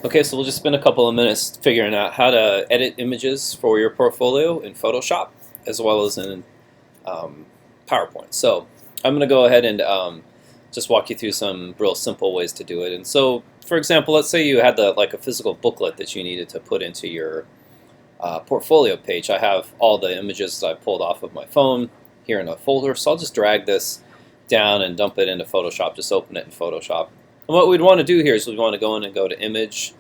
Okay, so we'll just spend a couple of minutes figuring out how to edit images for your portfolio in Photoshop as well as in um, PowerPoint. So I'm going to go ahead and just walk you through some real simple ways to do it. And so, for example, let's say you had like a physical booklet that you needed to put into your portfolio page. I have all the images that I pulled off of my phone here in a folder, so I'll just drag this down and dump it into Photoshop, just open it in Photoshop. And what we'd want to do here is we'd want to go in and go to Image,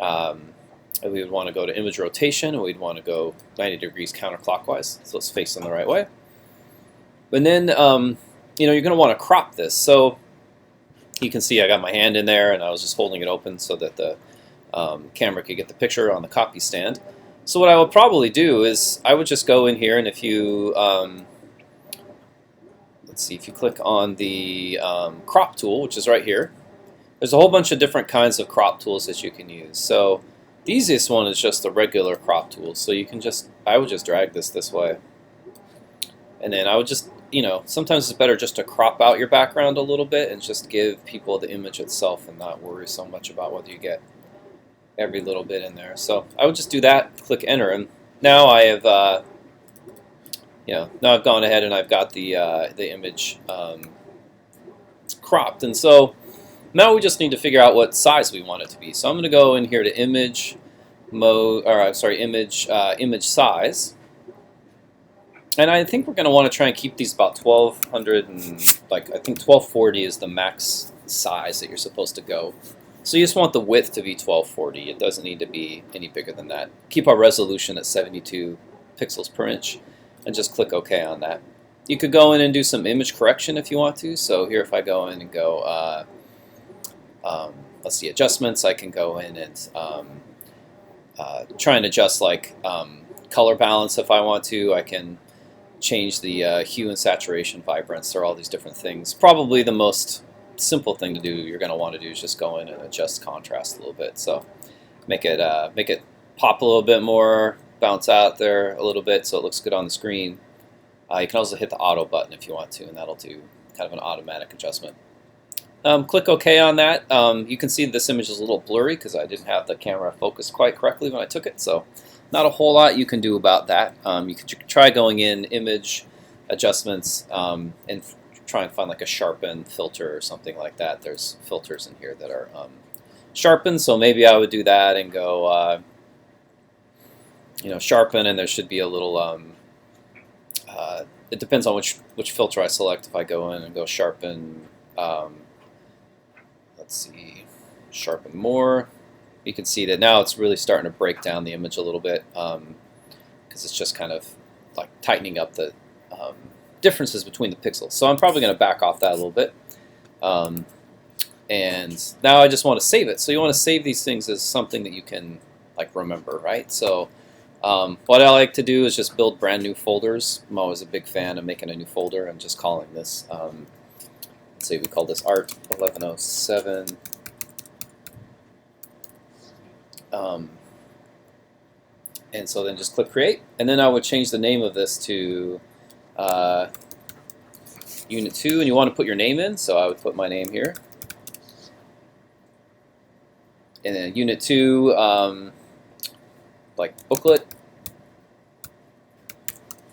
and we would want to go to Image Rotation, and we'd want to go 90 degrees counterclockwise, so it's facing the right way. And then you're going to want to crop this. So you can see I got my hand in there, and I was just holding it open so that the camera could get the picture on the copy stand. So what I would probably do is I would just go in here, and if you let's see, if you click on the crop tool, which is right here, there's a whole bunch of different kinds of crop tools that you can use. So the easiest one is just the regular crop tool. So you can I would just drag this way, and then I would just, sometimes it's better just to crop out your background a little bit and just give people the image itself and not worry so much about whether you get every little bit in there. So I would just do that, click enter, and now I have now I've gone ahead and I've got the image cropped. And so now we just need to figure out what size we want it to be. So I'm going to go in here to image mode, or sorry, image size. And I think we're going to want to try and keep these about 1200, and I think 1240 is the max size that you're supposed to go. So you just want the width to be 1240. It doesn't need to be any bigger than that. Keep our resolution at 72 pixels per inch, and just click OK on that. You could go in and do some image correction if you want to. So here, if I go in and go, let's see, adjustments, I can go in and try and adjust color balance if I want to. I can change the hue and saturation, vibrance. There are all these different things. Probably the most simple thing to do you're going to want to do is just go in and adjust contrast a little bit. So make it pop a little bit more, bounce out there a little bit so it looks good on the screen. You can also hit the auto button if you want to, and that'll do kind of an automatic adjustment. Click OK on that. You can see this image is a little blurry because I didn't have the camera focused quite correctly when I took it, so not a whole lot you can do about that. You could try going in Image, Adjustments, and try and find like a Sharpen Filter or something like that. There's filters in here that are sharpened, so maybe I would do that and go Sharpen, and there should be a little it depends on which filter I select. If I go in and go Sharpen, let's see, Sharpen More, you can see that now it's really starting to break down the image a little bit because it's just kind of like tightening up the differences between the pixels. So I'm probably going to back off that a little bit. And now I just want to save it. So you want to save these things as something that you can remember, right? So what I like to do is just build brand new folders. I'm always a big fan of making a new folder and just calling this, let's say we call this Art 1107. And so then just click Create, and then I would change the name of this to Unit 2, and you want to put your name in, so I would put my name here. And then Unit 2, like booklet,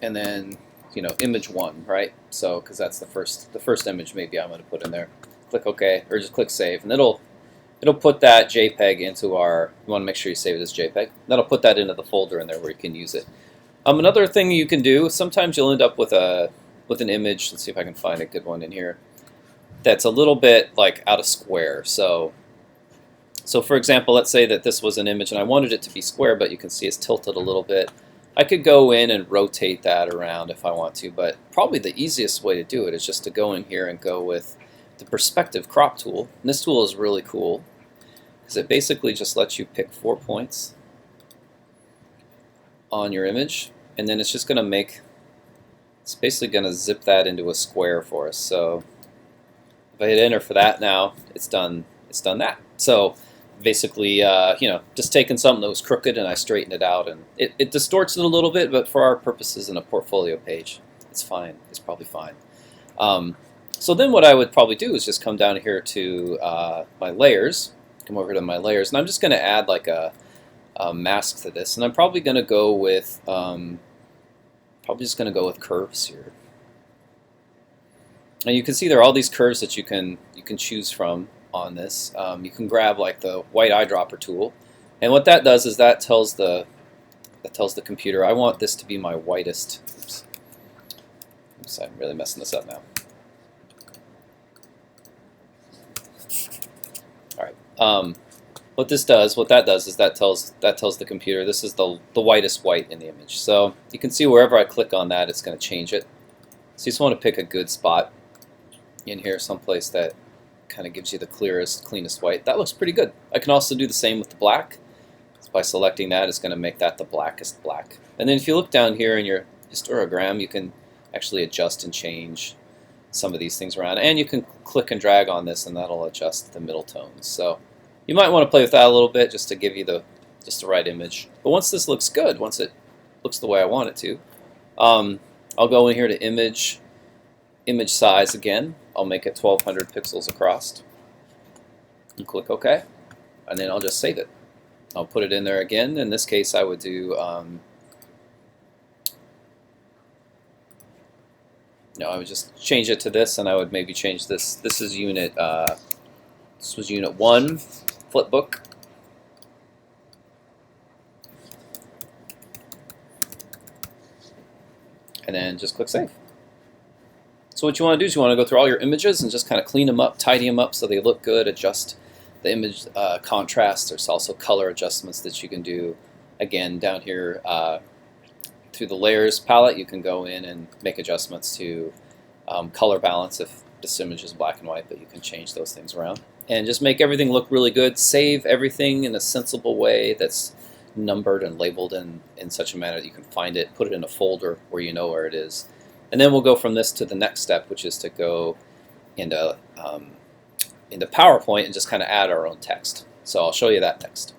and then Image 1, right? So because that's the first image maybe I'm going to put in there. Click OK, or just click Save, and it'll put that JPEG into our. You want to make sure you save it as JPEG. That'll put that into the folder in there where you can use it. Another thing you can do, sometimes you'll end up with an image. Let's see if I can find a good one in here that's a little bit out of square. So for example, let's say that this was an image and I wanted it to be square, but you can see it's tilted a little bit. I could go in and rotate that around if I want to, but probably the easiest way to do it is just to go in here and go with the Perspective Crop tool. And this tool is really cool because it basically just lets you pick 4 points on your image, and then it's just going to it's basically going to zip that into a square for us. So if I hit enter for that, now it's done that. So basically, just taking something that was crooked and I straightened it out, and it distorts it a little bit, but for our purposes in a portfolio page, it's fine. It's probably fine. So then what I would probably do is just come down here to my layers, come over to my layers, and I'm just going to add like a mask to this, and I'm probably going to go with curves here. And you can see there are all these curves that you can choose from on this. You can grab like the white eyedropper tool, and what that does is that tells the computer, I want this to be my whitest. Oops, I'm really messing this up now. All right. What that does is that tells the computer this is the whitest white in the image. So you can see wherever I click on that, it's going to change it. So you just want to pick a good spot in here, someplace that kind of gives you the clearest, cleanest white. That looks pretty good. I can also do the same with the black. So by selecting that, it's going to make that the blackest black. And then if you look down here in your histogram, you can actually adjust and change some of these things around. And you can click and drag on this, and that'll adjust the middle tones. So you might want to play with that a little bit just to give you just the right image. But once this looks good, once it looks the way I want it to, I'll go in here to image size again. I'll make it 1200 pixels across and click OK, and then I'll just save it. I'll put it in there again. In this case, I would do I would just change it to this, and I would maybe change this. This is unit. This was unit 1 flipbook. And then just click Save. So what you want to do is you want to go through all your images and just kind of clean them up, tidy them up so they look good, adjust the image contrast. There's also color adjustments that you can do. Again, down here through the Layers palette, you can go in and make adjustments to color balance if this image is black and white, but you can change those things around. And just make everything look really good. Save everything in a sensible way that's numbered and labeled in such a manner that you can find it, put it in a folder where you know where it is. And then we'll go from this to the next step, which is to go into PowerPoint and just kind of add our own text. So I'll show you that next.